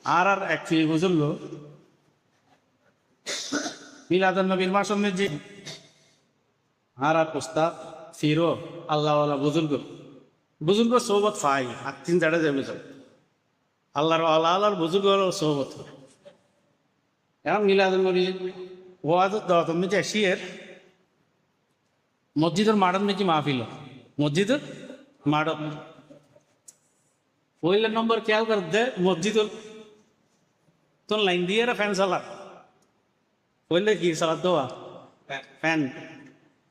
আর এক ফি বুজুর্গ মিলাদুন নবীর মাসুমের যে আর প্রস্তাব ফিরো আল্লাহওয়ালা বুজুর্গ বুজুর্গ সোবত ফাই আর তিন জায়গায় যাবে সব আল্লাহর আল্লাহর বুজুর্গ সোবত এখন মিলাদুন নবী ওয়াজ তুমি যে শিয়ের মসজিদের মাঠের মেকি মাহফিল মসজিদের মাঠ পহিলা নম্বর খেয়াল করতে মসজিদের তোর লাইন দিয়ে ফ্যান চালা বললে কি চালাত দেওয়া ফ্যান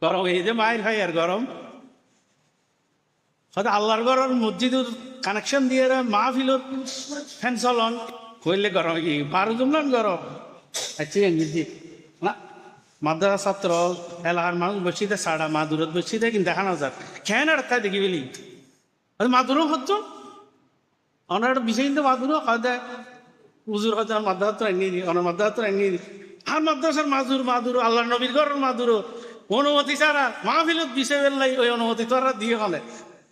গরম এই যে মায়ের খাই আর গরম হয়তো আল্লাহর গরম মসজিদের কানেকশন দিয়ে মাহফিলত ফ্যান চলন কইলে গরম কি বারো জমলান গরম আচ্ছা ইংরেজি না মাদ্রাসা ছাত্র এলাকার মানুষ বসিতে সাড়া মা দূরত বসিতে কিন্তু দেখানো যাক খেয়ে আর তাই দেখি বলি মাদুরও হচ্ছ অনার বিষয় কিন্তু মাদুরও খাওয়া দেয় উজুর হয়তো মাদ্রাসা এনে দিই অনার মাদ্রাসা এনে দিই আর মাদ্রাসার মাদুর আল্লাহ নবীর ঘরের মাদুরও অনুমতি ছাড়া মাহফিলত বিষয় বেরলাই ওই অনুমতি তোরা দিয়ে হলে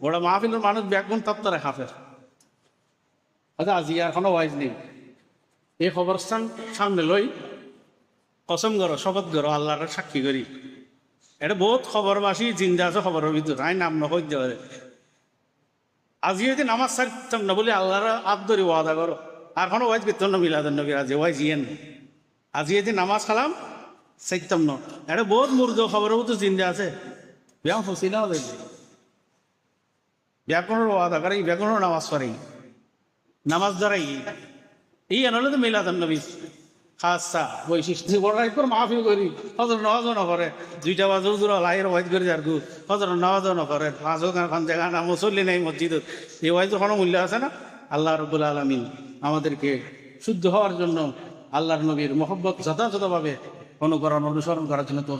ওরা মাহফিলের মানুষ ব্যাগুন তত্ত্বরে হাফের আচ্ছা আজি আর কোনো ওয়াইজ নেই এই খবরস্থান সামনে লই কসম করো শপথ করো আল্লাহর সাক্ষী করি এটা বহুত খবরবাসী জিন্দা আছে খবরের ভিতর আই নাম নকই দেওয়া আজি যদি নামাজ ছাড়তাম না বলে আল্লাহর আবদরি ওয়াদা করো আর কোনো ওয়াইজ করতাম না মিলাদুন নবীর আজি ওয়াইজ ইয়েন আজি যদি নামাজ খালাম চাইতাম না এটা বহুত মুর্দ খবরের ভিতর জিন্দা আছে ব্যায়াম ফসিলা ব্যাকরণের ওয়াদা করে ব্যাকরণের নামাজ পড়ে নামাজ দ্বারাই এই আনলে তো মিলাদুন নবী খাসা বৈশিষ্ট্য বড়াই করে মাহফিল করি হজর নওয়াজও নকরে 2টা বাজে হুজুরা লাইয়ের ওয়াইজ করে যার গু হজর নওয়াজও নকরে পাঁচও খান জায়গা না মুসল্লি নেই মসজিদত এই ওয়াইজের কোনো মূল্য আছে না আল্লাহ রব্বুল আলামিন আমাদেরকে শুদ্ধ হওয়ার জন্য আল্লাহর নবীর মহব্বত যথাযথভাবে অনুকরণ অনুসরণ করার জন্য তো